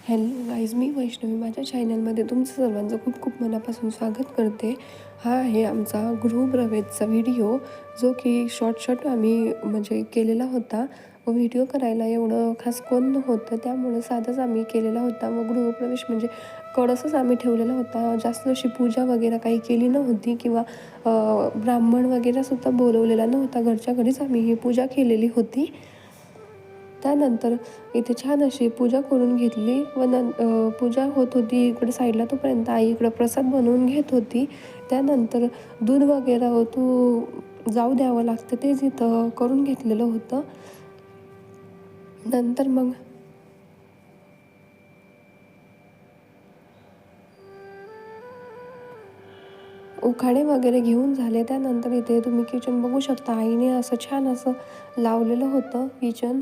Hello guys, मी वैष्णवी. माझ्या चॅनलमध्ये तुमचं सर्वांचं खूप खूप मनापासून स्वागत करते. हा आहे आमचा गृहप्रवेशचा व्हिडिओ, जो की शॉर्ट आम्ही म्हणजे केलेला होता. व व्हिडिओ करायला एवढं खास कोण नव्हतं, त्यामुळं साधंच आम्ही केलेला होता. व गृहप्रवेश म्हणजे कळसच आम्ही ठेवलेला होता. जास्त अशी पूजा वगैरे काही केली नव्हती किंवा ब्राह्मण वगैरेसुद्धा बोलवलेला नव्हता. घरच्या घरीच आम्ही ही पूजा केलेली होती. त्यानंतर इथे छान अशी पूजा करून घेतली व पूजा होत होती इकडे साईडला, तोपर्यंत आई इकडं प्रसाद बनवून घेत होती. त्यानंतर दूध वगैरे जाऊ द्यावं लागतं, तेच इथं करून घेतलेलं होतं. नंतर मग उखाणे वगैरे घेऊन झाले. त्यानंतर इथे तुम्ही किचन बघू शकता. आईने असं छान असं लावलेलं होतं किचन.